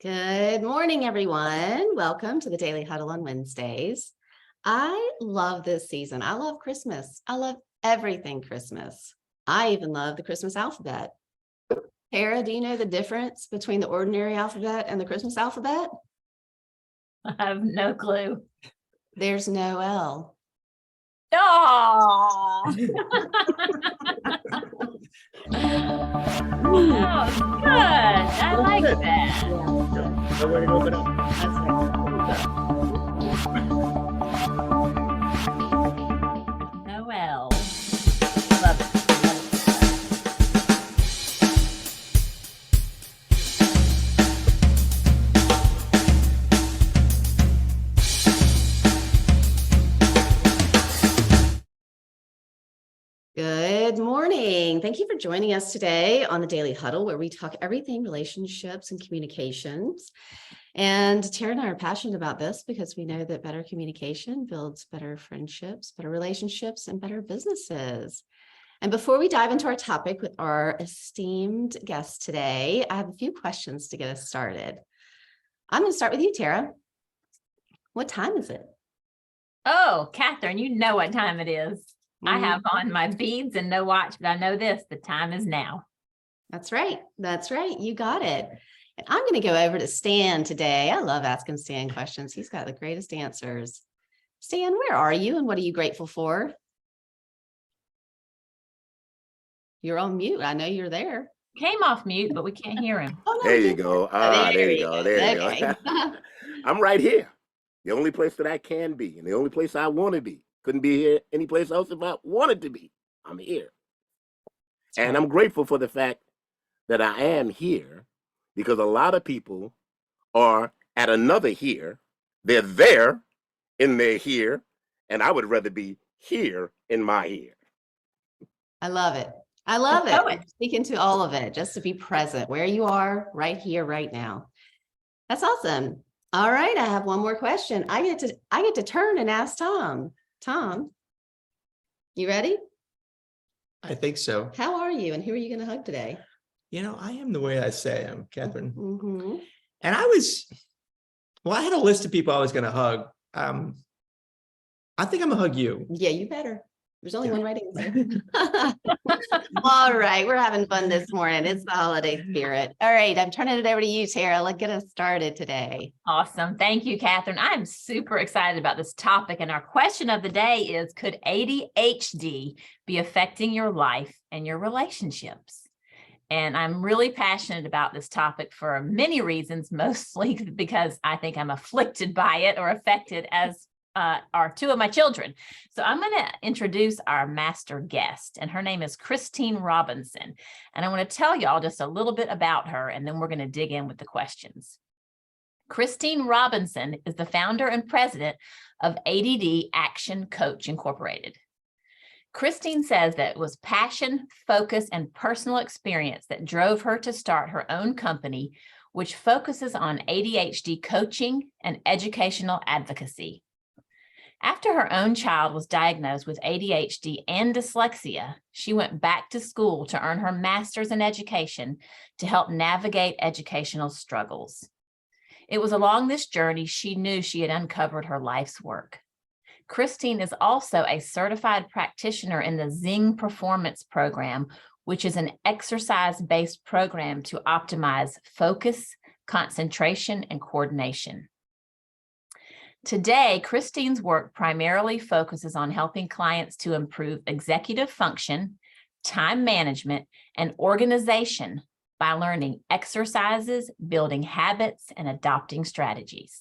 Good morning, everyone. Welcome to the Daily Huddle on Wednesdays. I love this season. I love Christmas. I love everything Christmas. I even love the Christmas alphabet. Tara, do you know the difference between the ordinary alphabet and the Christmas alphabet? I have no clue. There's no L. Oh, oh, good. I like that. Nobody knows it. Noel. Love it. Good morning. Thank you for joining us today on the Daily Huddle, where we talk everything relationships and communications. And Tara and I are passionate about this because we know that better communication builds better friendships, better relationships, and better businesses. And before we dive into our topic with our esteemed guest today, I have a few questions to get us started. I'm going to start with you, Tara. What time is it? Oh, Kathryn, you know what time it is. I have on my beads and no watch, but I know this, the time is now. That's right. That's right. You got it. And I'm going to go over to Stan today. I love asking Stan questions. He's got the greatest answers. Stan, where are you and what are you grateful for? You're on mute. I know you're there. Came off mute, but we can't hear him. Oh, no, There you go. There you go. There you Okay. go. I'm right here. The only place that I can be and the only place I want to be. Couldn't be here any place else if I wanted to be. I'm here. And I'm grateful for the fact that I am here because a lot of people are at another here. They're there in their here, and I would rather be here in my here. I love it. I love it. Speaking to all of it, just to be present where you are right here, right now. That's awesome. All right. I have one more question. I get to turn and ask Tom. Tom, you ready? I think so. How are you and who are you going to hug today? You know, I am the way I say I am, Kathryn. Mm-hmm. And I had a list of people I was going to hug. I think I'm going to hug you. Yeah, you better. There's only one right answer. All right, we're having fun this morning. It's the holiday spirit. All right, I'm turning it over to you, Tara. Let's get us started today. Awesome. Thank you, Kathryn. I'm super excited about this topic. And our question of the day is, could ADHD be affecting your life and your relationships? And I'm really passionate about this topic for many reasons, mostly because I think I'm afflicted by it or affected as are two of my children. So I'm going to introduce our master guest, and her name is Kathryn Robinson. And I want to tell y'all just a little bit about her, and then we're going to dig in with the questions. Kathryn Robinson is the founder and president of ADD Action Coach Incorporated. Kathryn says that it was passion, focus, and personal experience that drove her to start her own company, which focuses on ADHD coaching and educational advocacy. After her own child was diagnosed with ADHD and dyslexia, she went back to school to earn her master's in education to help navigate educational struggles. It was along this journey she knew she had uncovered her life's work. Kathryn is also a certified practitioner in the Zing Performance program, which is an exercise-based program to optimize focus, concentration, and coordination. Today, Kathryn's work primarily focuses on helping clients to improve executive function, time management, and organization by learning exercises, building habits, and adopting strategies.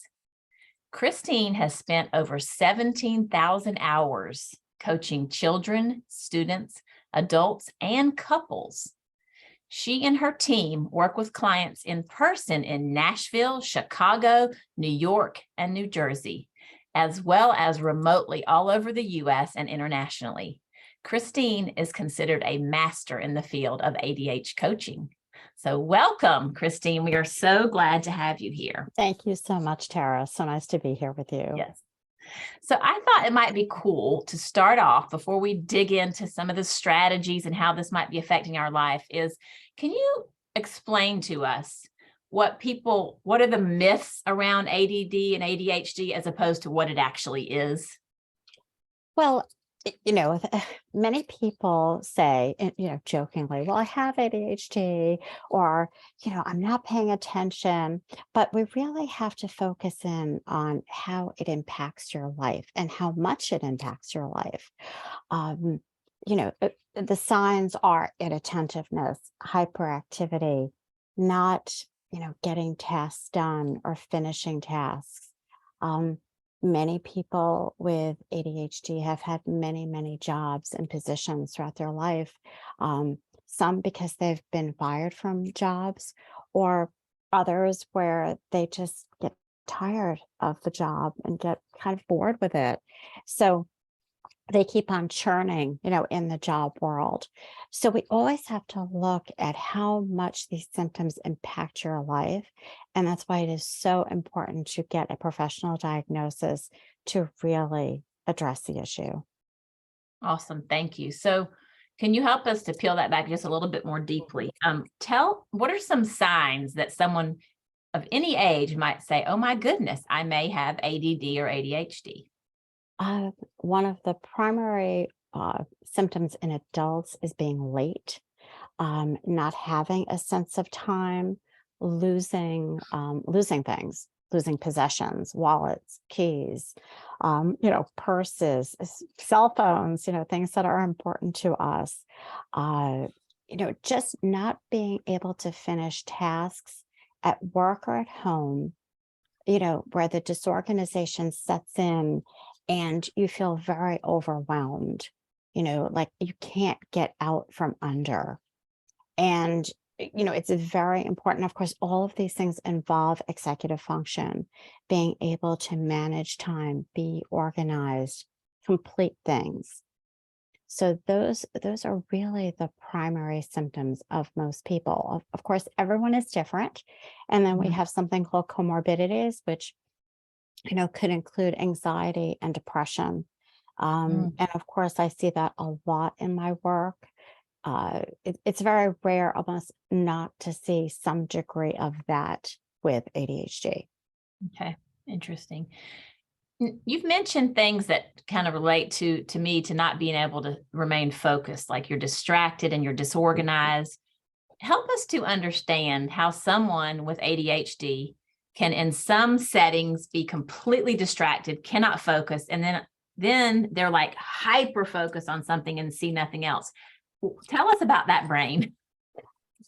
Kathryn has spent over 17,000 hours coaching children, students, adults, and couples. She and her team work with clients in person in Nashville, Chicago, New York, and New Jersey, as well as remotely all over the U.S. and internationally. Kathryn is considered a master in the field of ADHD coaching. So welcome, Kathryn. We are so glad to have you here. Thank you so much, Tara. So nice to be here with you. Yes. So I thought it might be cool to start off before we dig into some of the strategies and how this might be affecting our life is, can you explain to us what are the myths around ADD and ADHD as opposed to what it actually is? Well, many people say, jokingly, well, I have ADHD, or, I'm not paying attention, but we really have to focus in on how it impacts your life and how much it impacts your life. Um, the signs are inattentiveness, hyperactivity, not, getting tasks done or finishing tasks. Many people with ADHD have had many, many jobs and positions throughout their life. Some because they've been fired from jobs, or others where they just get tired of the job and get kind of bored with it. So they keep on churning, in the job world. So we always have to look at how much these symptoms impact your life. And that's why it is so important to get a professional diagnosis to really address the issue. Awesome. Thank you. So can you help us to peel that back just a little bit more deeply? What are some signs that someone of any age might say, oh my goodness, I may have ADD or ADHD? One of the primary symptoms in adults is being late, not having a sense of time, losing things, losing possessions, wallets, keys, purses, cell phones, things that are important to us. Just not being able to finish tasks at work or at home, where the disorganization sets in and you feel very overwhelmed, like you can't get out from under. And, it's very important. Of course, all of these things involve executive function, being able to manage time, be organized, complete things. So those are really the primary symptoms of most people. Of course, everyone is different. And then we have something called comorbidities, which could include anxiety and depression. And of course, I see that a lot in my work. It's very rare almost not to see some degree of that with ADHD. Okay, interesting. You've mentioned things that kind of relate to me to not being able to remain focused, like you're distracted and you're disorganized. Help us to understand how someone with ADHD can in some settings be completely distracted, cannot focus, and then they're like hyper focused on something and see nothing else. Tell us about that brain.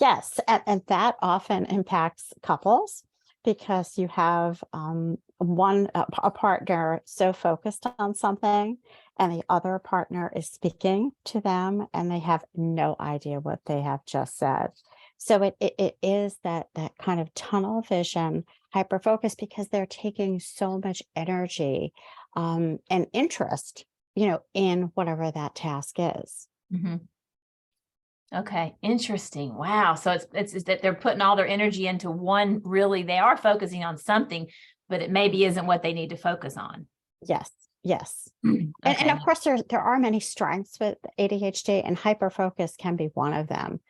Yes, and that often impacts couples because you have a partner so focused on something and the other partner is speaking to them and they have no idea what they have just said. So it is that kind of tunnel vision, hyper focus, because they're taking so much energy and interest, in whatever that task is. Mm-hmm. Okay, interesting. Wow. So it's that they're putting all their energy into one, really, they are focusing on something, but it maybe isn't what they need to focus on. Yes. Okay. And of course, there are many strengths with ADHD, and hyperfocus can be one of them.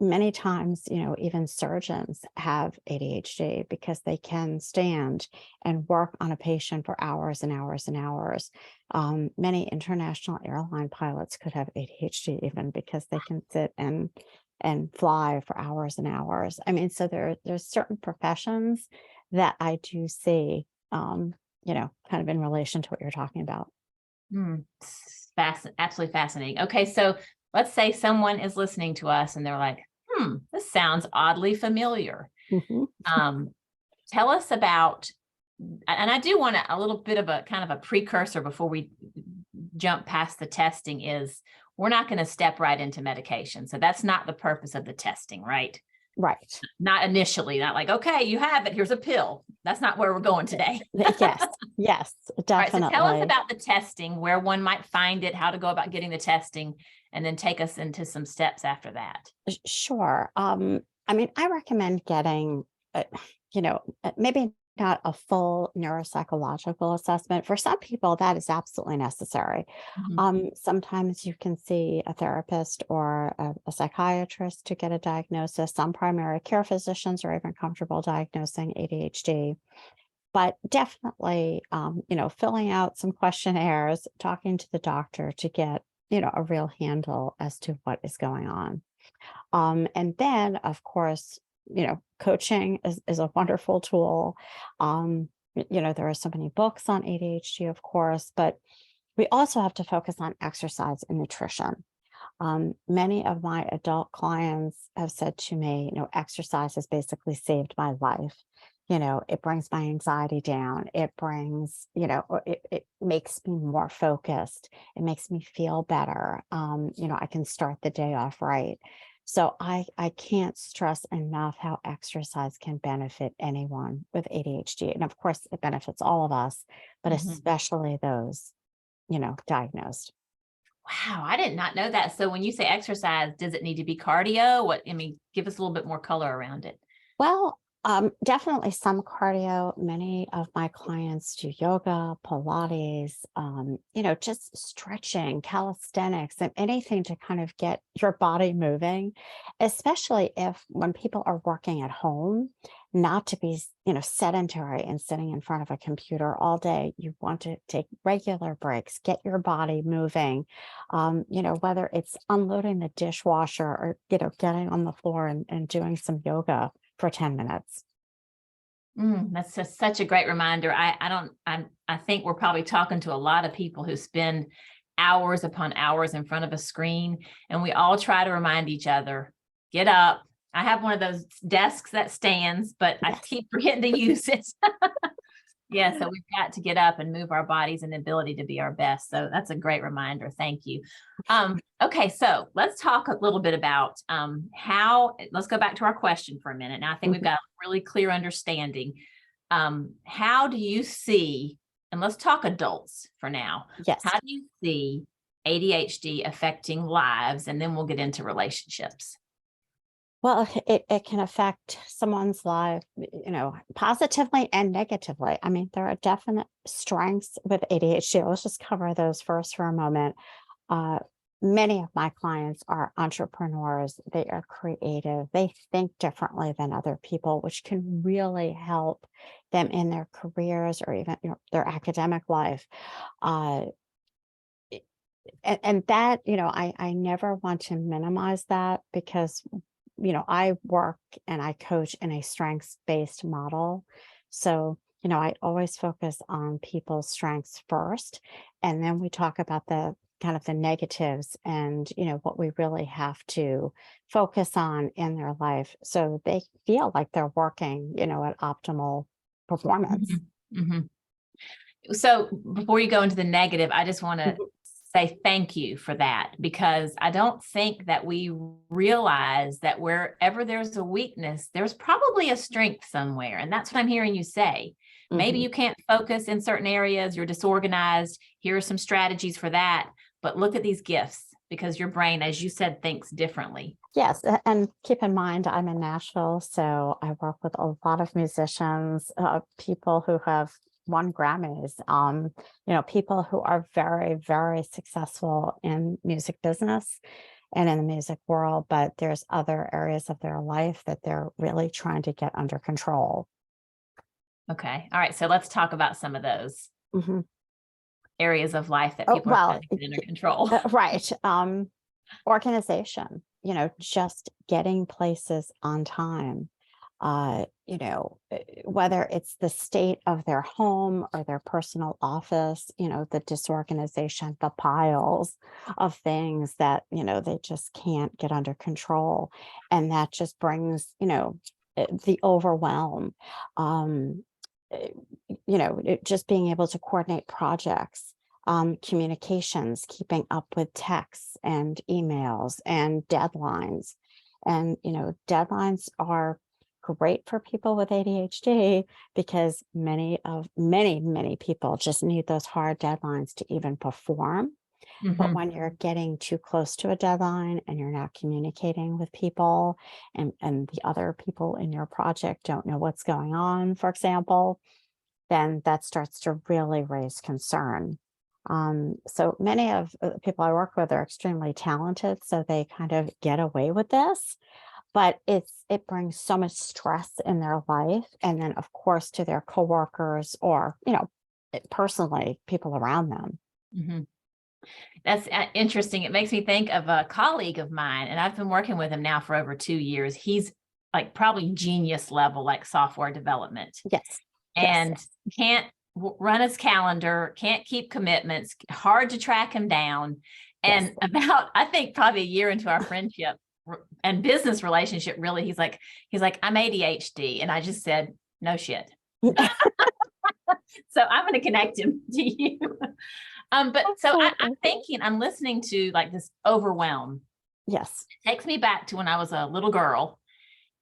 Many times, even surgeons have ADHD because they can stand and work on a patient for hours and hours and hours. Many international airline pilots could have ADHD even because they can sit and fly for hours and hours. I mean, so there's certain professions that I do see, kind of in relation to what you're talking about. Absolutely fascinating. Okay, so let's say someone is listening to us and they're like, this sounds oddly familiar. Tell us about, and I do want a little bit of a kind of a precursor before we jump past the testing, is we're not going to step right into medication. So that's not the purpose of the testing, right? Right. Not initially, not like, okay, you have it, here's a pill. That's not where we're going today. Yes, definitely. All right, so tell us about the testing, where one might find it, how to go about getting the testing, and then take us into some steps after that. Sure. I mean, I recommend getting, maybe not a full neuropsychological assessment. For some people, that is absolutely necessary. Sometimes you can see a therapist or a psychiatrist to get a diagnosis. Some primary care physicians are even comfortable diagnosing ADHD. But definitely, filling out some questionnaires, talking to the doctor to get, a real handle as to what is going on. And then, of course, coaching is a wonderful tool. There are so many books on ADHD, of course, but we also have to focus on exercise and nutrition. Many of my adult clients have said to me, exercise has basically saved my life. It brings my anxiety down. It brings, it makes me more focused. It makes me feel better. I can start the day off right. So I can't stress enough how exercise can benefit anyone with ADHD. And of course, it benefits all of us, but especially those, diagnosed. Wow, I did not know that. So when you say exercise, does it need to be cardio? Give us a little bit more color around it. Well, definitely some cardio. Many of my clients do yoga, Pilates, just stretching, calisthenics, and anything to kind of get your body moving, especially when people are working at home, not to be, sedentary and sitting in front of a computer all day. You want to take regular breaks, get your body moving, whether it's unloading the dishwasher or, getting on the floor and doing some yoga for 10 minutes. That's just such a great reminder. I think we're probably talking to a lot of people who spend hours upon hours in front of a screen, and we all try to remind each other, get up. I have one of those desks that stands, but I keep forgetting to use it. Yeah, so we've got to get up and move our bodies and ability to be our best. So that's a great reminder. Thank you. Okay, so let's talk a little bit about let's go back to our question for a minute. Now, I think we've got a really clear understanding. How do you see, and let's talk adults for now. Yes. How do you see ADHD affecting lives? And then we'll get into relationships. Well, it can affect someone's life, positively and negatively. I mean, there are definite strengths with ADHD. Let's just cover those first for a moment. Many of my clients are entrepreneurs. They are creative. They think differently than other people, which can really help them in their careers or even their academic life. And that, I never want to minimize that because I work and I coach in a strengths-based model. So, I always focus on people's strengths first, and then we talk about the kind of the negatives and, what we really have to focus on in their life so they feel like they're working, at optimal performance. So before you go into the negative, I just want to say thank you for that, because I don't think that we realize that wherever there's a weakness, there's probably a strength somewhere. And that's what I'm hearing you say. Maybe you can't focus in certain areas, you're disorganized. Here are some strategies for that. But look at these gifts, because your brain, as you said, thinks differently. Yes. And keep in mind, I'm in Nashville, so I work with a lot of musicians, people who have won Grammys, people who are very, very successful in music business and in the music world, but there's other areas of their life that they're really trying to get under control. Okay. All right. So let's talk about some of those areas of life that people are trying to get under control. Right. Organization, just getting places on time. Whether it's the state of their home or their personal office, the disorganization, the piles of things that, they just can't get under control. And that just brings, the overwhelm, just being able to coordinate projects, communications, keeping up with texts and emails and deadlines. And, deadlines are great for people with ADHD because many people just need those hard deadlines to even perform. But Mhm. when you're getting too close to a deadline and you're not communicating with people, and the other people in your project don't know what's going on, for example, then that starts to really raise concern. So many of the people I work with are extremely talented, so they kind of get away with this, but it brings so much stress in their life, and then of course to their coworkers, or personally, people around them. Mhm. That's interesting. It makes me think of a colleague of mine, and I've been working with him now for over 2 years. He's like probably genius level, like software development, Yes. and Yes. can't run his calendar, can't keep commitments, hard to track him down. Yes. And about, I think probably a year into our friendship and business relationship, really, he's like, I'm ADHD. And I just said, no shit. So I'm going to connect him to you. But so I'm Absolutely. thinking, I'm listening to like this overwhelm. Yes. It takes me back to when I was a little girl,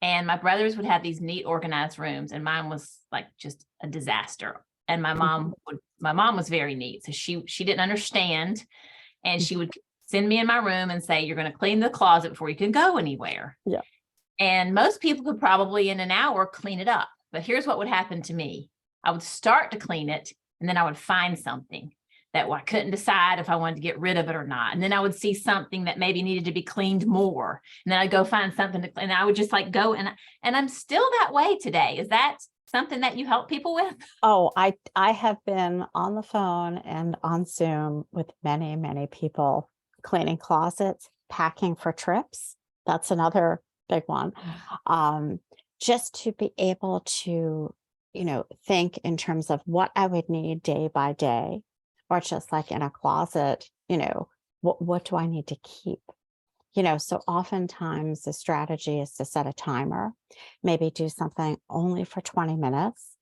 and my brothers would have these neat organized rooms, and mine was like just a disaster. And Mhm. my mom was very neat. So she didn't understand. And she Mhm. would send me in my room and say, you're going to clean the closet before you can go anywhere. Yeah. And most people could probably in an hour clean it up. But here's what would happen to me. I would start to clean it, and then I would find something that I couldn't decide if I wanted to get rid of it or not. And then I would see something that maybe needed to be cleaned more. And then I'd go find something to clean. And I would just like go, and I'm still that way today. Is that something that you help people with? Oh, I have been on the phone and on Zoom with many, many people cleaning closets, packing for trips. That's another big one. Just to be able to, think in terms of what I would need day by day, or just like in a closet, what do I need to keep? So oftentimes the strategy is to set a timer, maybe do something only for 20 minutes,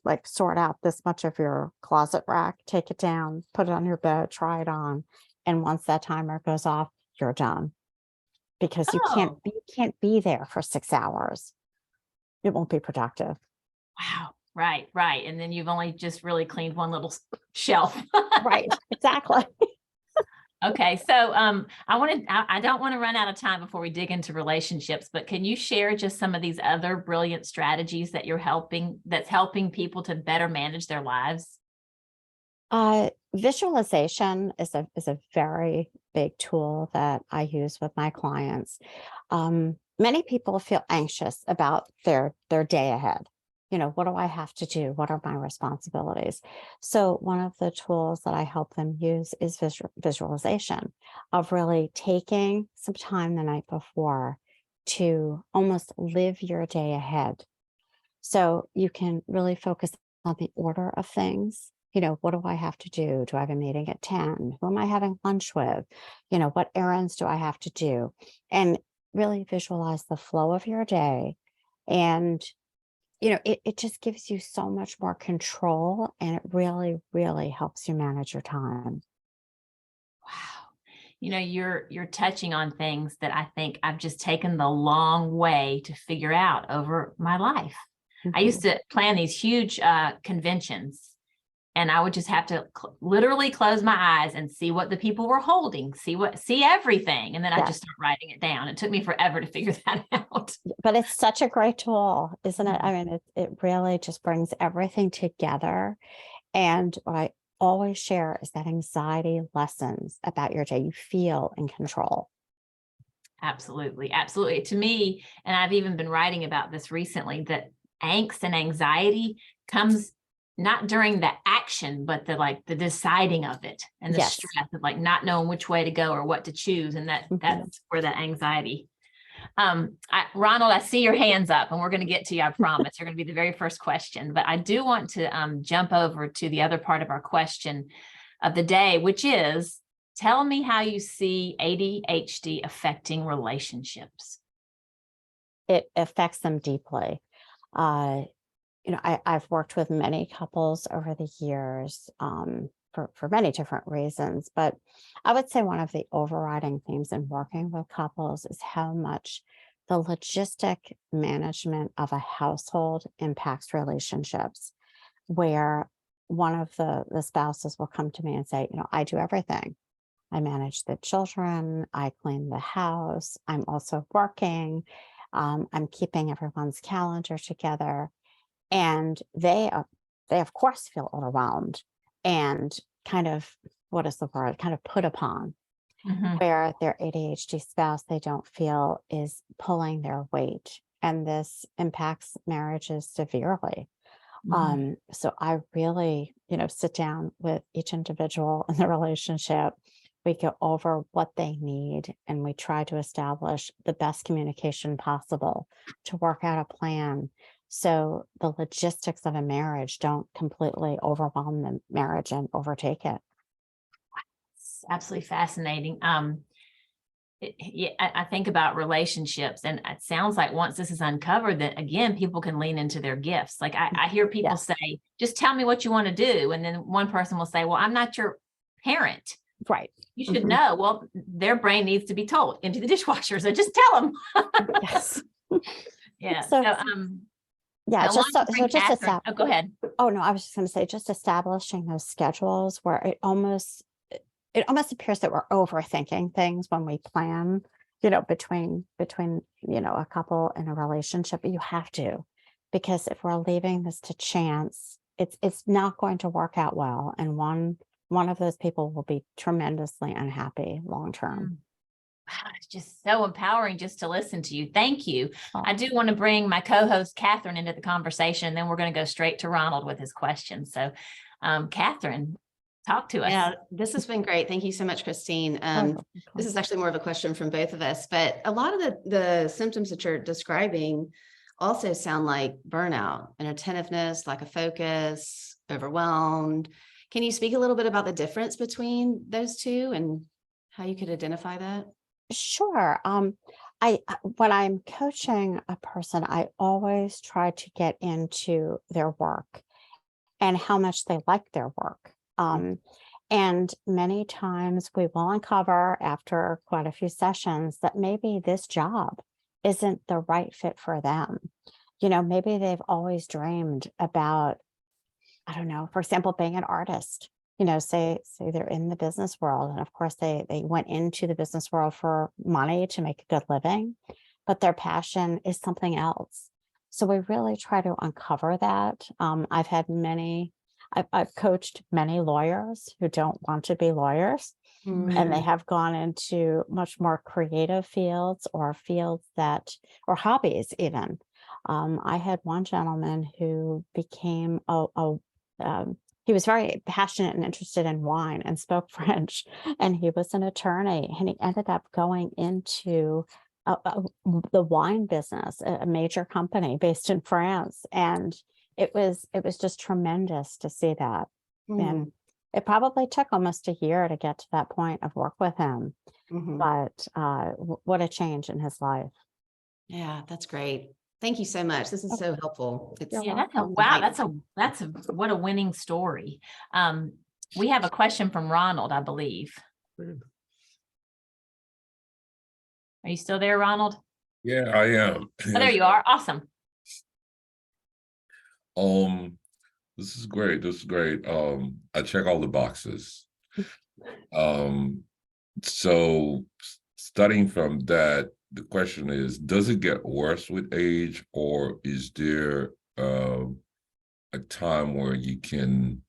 like sort out this much of your closet rack, take it down, put it on your bed, try it on. And once that timer goes off, you're done, because Oh, you can't be there for 6 hours. It won't be productive. wow. Right, right. And then you've only just really cleaned one little shelf. Right. Exactly. Okay, so I don't want to run out of time before we dig into relationships, but can you share just some of these other brilliant strategies that that's helping people to better manage their lives? Visualization is a very big tool that I use with my clients. Many people feel anxious about their day ahead. What do I have to do? What are my responsibilities? So one of the tools that I help them use is visualization, of really taking some time the night before to almost live your day ahead. So you can really focus on the order of things. What do I have to do? Do I have a meeting at 10? Who am I having lunch with? What errands do I have to do? And really visualize the flow of your day. And, it just gives you so much more control, and it really, really helps you manage your time. Wow. You're touching on things that I think I've just taken the long way to figure out over my life. I used Mhm. to plan these huge conventions, and I would just have to literally close my eyes and see what the people were holding, see everything, and then I Yeah. just start writing it down. It took me forever to figure that out. But it's such a great tool, isn't it? Mhm. I mean, it really just brings everything together. And what I always share is that anxiety lessens about your day. You feel in control. Absolutely, absolutely. To me, and I've even been writing about this recently, that angst and anxiety comes not during the action, but the deciding of it, and the Yes. stress of like not knowing which way to go or what to choose. And Mhm. that's where that anxiety. Ronald, I see your hands up, and we're going to get to you. I promise. You're going to be the very first question, but I do want to jump over to the other part of our question of the day, which is, tell me how you see ADHD affecting relationships. It affects them deeply. Uh, I've worked with many couples over the years, for many different reasons, but I would say one of the overriding themes in working with couples is how much the logistic management of a household impacts relationships, where one of the spouses will come to me and say, I do everything. I manage the children, I clean the house, I'm also working, I'm keeping everyone's calendar together. And they of course feel overwhelmed and kind of, what is the word, kind of put upon, Mhm. where their ADHD spouse, they don't feel is pulling their weight. And this impacts marriages severely. Mhm. So I really, sit down with each individual in the relationship. We go over what they need and we try to establish the best communication possible to work out a plan so the logistics of a marriage don't completely overwhelm the marriage and overtake it. It's absolutely fascinating. Yeah, I think about relationships, and it sounds like once this is uncovered, that again, people can lean into their gifts. Like I hear people Yeah. say, just tell me what you want to do. And then one person will say, well, I'm not your parent. Right. You should Mhm. know. Well, their brain needs to be told, empty the dishwasher. So just tell them. Yes. Yeah. So, So, yeah, I just want to bring just Kathryn. Oh, go ahead. oh no, I was just going to say, just establishing those schedules where it almost appears that we're overthinking things when we plan, between a couple in a relationship. You have to, because if we're leaving this to chance, it's not going to work out well, and one of those people will be tremendously unhappy long term. Wow, it's just so empowering just to listen to you. Thank you. Oh. I do want to bring my co-host Kathryn into the conversation, and then we're going to go straight to Ronald with his questions. So, Kathryn, talk to us. Yeah, this has been great. Thank you so much, Christine. This is actually more of a question from both of us, but a lot of the symptoms that you're describing also sound like burnout, inattentiveness, lack of focus, overwhelmed. Can you speak a little bit about the difference between those two and how you could identify that? Sure. When I'm coaching a person, I always try to get into their work and how much they like their work. And many times we will uncover after quite a few sessions that maybe this job isn't the right fit for them. Maybe they've always dreamed about, I don't know, for example, being an artist. Say they're in the business world, and of course they went into the business world for money to make a good living, but their passion is something else. So we really try to uncover that. I've coached many lawyers who don't want to be lawyers, and they have gone into much more creative fields or or hobbies even. I had one gentleman who became he was very passionate and interested in wine and spoke French, and he was an attorney, and he ended up going into the wine business, a major company based in France. And it was just tremendous to see that. And it probably took almost a year to get to that point of work with him, but what a change in his life. Yeah, that's great. Thank you so much. This is so helpful. It's You're Yeah, that's a welcome. wow. That's a what a winning story. We have a question from Ronald, I believe. Are you still there, Ronald? Yeah, I am. Oh, there you are. Awesome. This is great. This is great. I check all the boxes. So studying from that, the question is, does it get worse with age, or is there a time where you can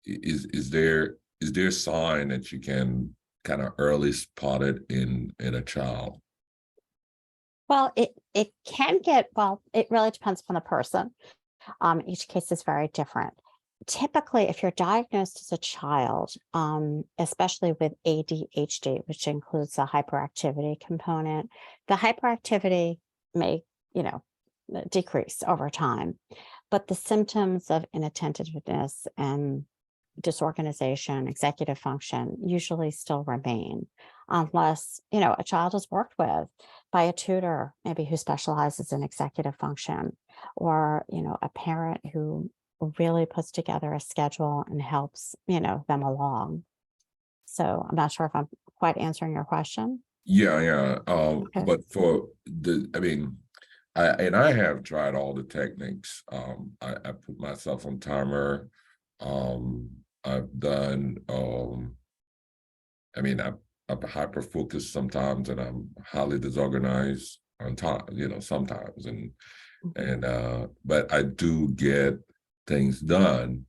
is there a sign that you can kind of early spot it in a child? Well, it can get, well, it really depends upon the person. Each case is very different. Typically, if you're diagnosed as a child, especially with ADHD, which includes the hyperactivity component, the hyperactivity may, decrease over time, but the symptoms of inattentiveness and disorganization, executive function usually still remain, unless, a child is worked with by a tutor, maybe who specializes in executive function, or, a parent who really puts together a schedule and helps, them along. So I'm not sure if I'm quite answering your question. Yeah. Okay. But for I have tried all the techniques. I put myself on timer. I've done, I mean, I'm hyper focused sometimes, and I'm highly disorganized on time, sometimes, but I do get things done.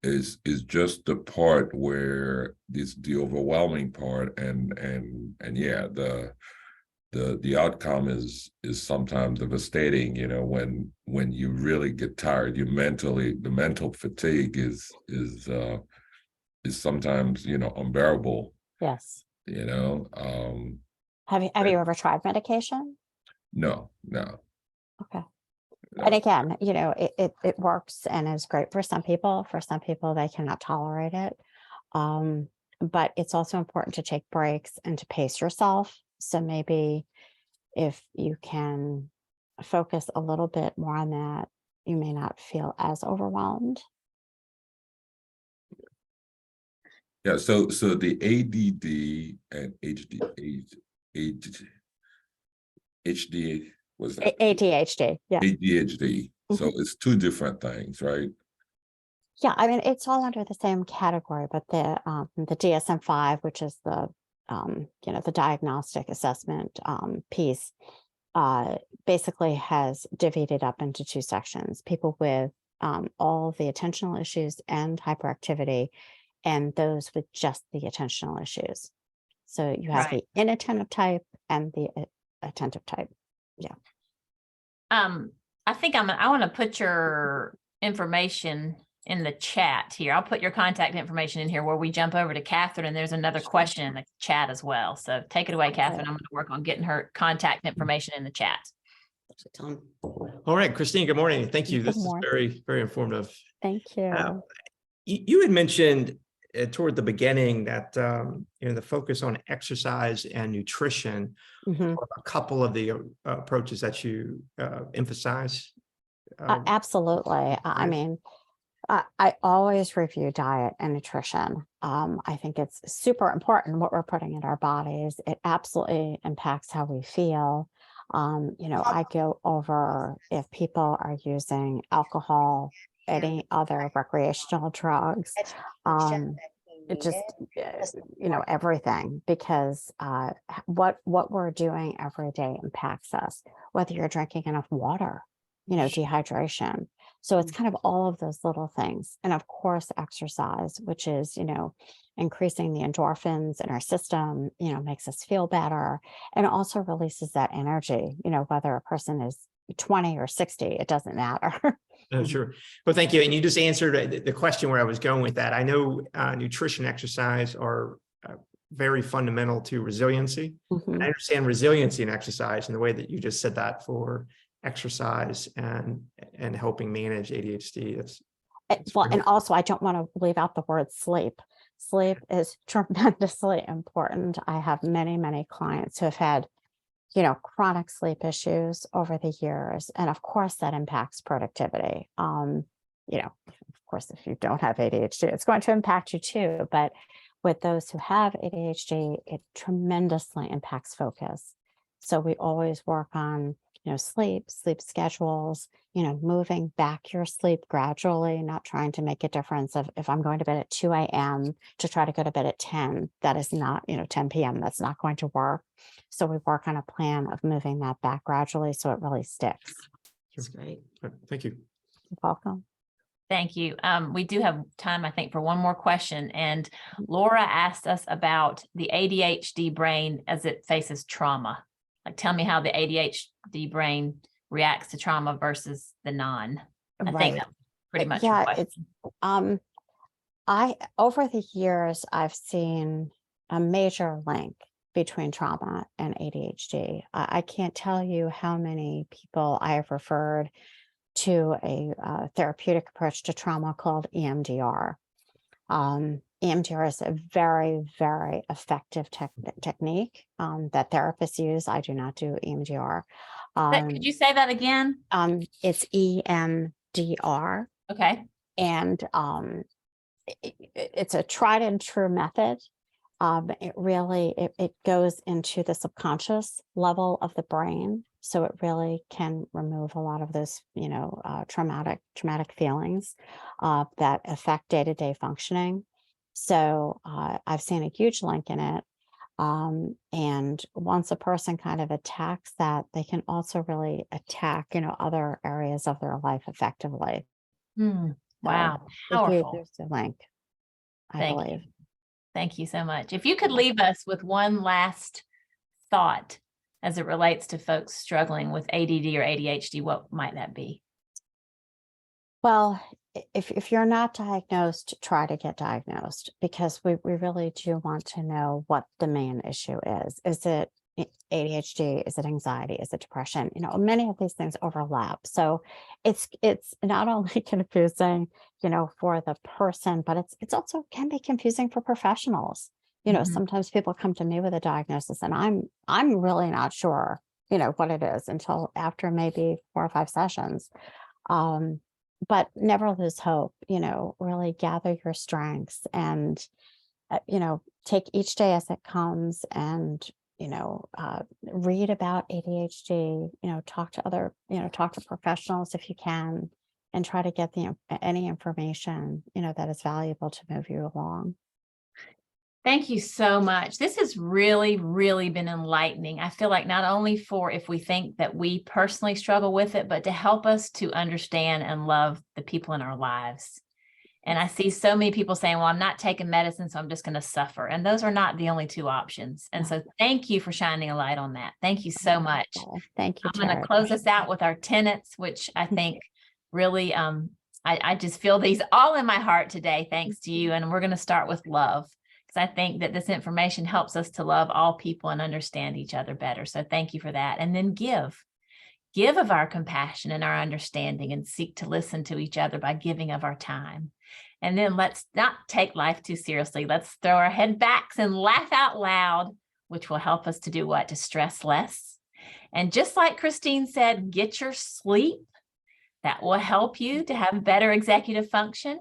Is just the part where the overwhelming part, and yeah, the outcome is sometimes devastating, when you really get tired. The mental fatigue is sometimes, unbearable. Yes. Have you ever tried medication? No. Okay. No. And again, it works and is great for some people. For some people, they cannot tolerate it. But it's also important to take breaks and to pace yourself. So maybe if you can focus a little bit more on that, you may not feel as overwhelmed. Yeah, so the ADD and HD was that? ADHD, yeah. ADHD. So it's two different things, right? Yeah, I mean, it's all under the same category, but the DSM-5, which is the the diagnostic assessment piece, basically has divided up into two sections: people with all the attentional issues and hyperactivity, and those with just the attentional issues. So you have Right. the inattentive type and the attentive type. Yeah. I think I want to put your information in the chat here. I'll put your contact information in here where we jump over to Kathryn, and there's another question in the chat as well. So take it away, Kathryn. I'm going to work on getting her contact information in the chat. All right, Christine, good morning. Thank you. This is very, very informative. Thank you. You had mentioned toward the beginning that the focus on exercise and nutrition are a couple of the approaches that you emphasize. Absolutely. I mean, I always review diet and nutrition. I think it's super important what we're putting in our bodies. It absolutely impacts how we feel. I go over if people are using alcohol, any other recreational drugs, it just, everything, because what we're doing every day impacts us, whether you're drinking enough water, dehydration. So it's kind of all of those little things. And of course, exercise, which is, increasing the endorphins in our system, makes us feel better, and also releases that energy, whether a person is 20 or 60, it doesn't matter. Oh, sure. Well, thank you. And you just answered the question where I was going with that. I know nutrition, exercise are very fundamental to resiliency. And I understand resiliency in exercise and the way that you just said that for exercise and helping manage ADHD. And also I don't want to leave out the word sleep. Sleep is tremendously important. I have many, many clients who have had, chronic sleep issues over the years. And of course that impacts productivity. Of course, if you don't have ADHD, it's going to impact you too. But with those who have ADHD, it tremendously impacts focus. So we always work on sleep schedules, moving back your sleep gradually, not trying to make a difference of if I'm going to bed at 2 a.m. to try to go to bed at 10, that is not, 10 p.m. That's not going to work. So we work on a plan of moving that back gradually so it really sticks. That's great. Thank you. You're welcome. Thank you. We do have time, I think, for one more question. And Laura asked us about the ADHD brain as it faces trauma. Like, tell me how the ADHD brain reacts to trauma versus the non. I think that's pretty much your question. Over the years, I've seen a major link between trauma and ADHD. I can't tell you how many people I have referred to a therapeutic approach to trauma called EMDR. EMDR is a very, very effective technique that therapists use. I do not do EMDR. Could you say that again? It's EMDR. Okay. And it's a tried and true method. it really, it goes into the subconscious level of the brain. So it really can remove a lot of those, traumatic feelings that affect day-to-day functioning. So I've seen a huge link in it. And once a person kind of attacks that, they can also really attack, other areas of their life effectively. Wow, So powerful. there's the link, I Thank believe. you. Thank you so much. If you could leave us with one last thought as it relates to folks struggling with ADD or ADHD, what might that be? Well, if you're not diagnosed, try to get diagnosed, because we really do want to know what the main issue is. Is it ADHD? Is it anxiety? Is it depression? Many of these things overlap. So it's not only confusing, for the person, but it's also can be confusing for professionals. Sometimes people come to me with a diagnosis and I'm really not sure, what it is until after maybe 4 or 5 sessions. But never lose hope, really gather your strengths and, take each day as it comes and, read about ADHD, talk to professionals if you can, and try to get any information, that is valuable to move you along. Thank you so much. This has really, really been enlightening. I feel like not only for if we think that we personally struggle with it, but to help us to understand and love the people in our lives. And I see so many people saying, well, I'm not taking medicine, so I'm just going to suffer. And those are not the only 2 options. And so thank you for shining a light on that. Thank you so much. Thank you. I'm going to close us out with our tenets, which I think really, I just feel these all in my heart today, thanks to you. And we're going to start with love. I think that this information helps us to love all people and understand each other better. So thank you for that. And then give of our compassion and our understanding, and seek to listen to each other by giving of our time. And then let's not take life too seriously. Let's throw our head backs and laugh out loud, which will help us to do what? To stress less. And just like Christine said, get your sleep. That will help you to have better executive function.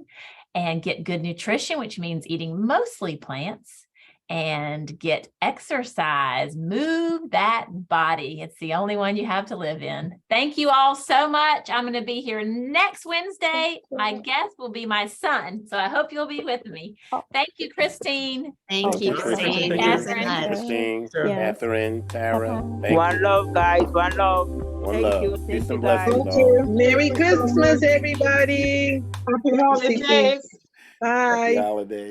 And get good nutrition, which means eating mostly plants, and get exercise, move that body. It's the only one you have to live in. Thank you all so much. I'm going to be here next Wednesday. My guest will be my son. So I hope you'll be with me. Thank you, Christine. Thank you, Christine. Christine. Thank you, Catherine. Christine, Yes. Kathryn, Tara. Bye-bye. Thank One you. love, guys. One love. One Thank love. you. Peace Thank and you, guys. blessings Thank all. you. Merry Christmas, everybody. Happy holidays. Bye. Happy holidays.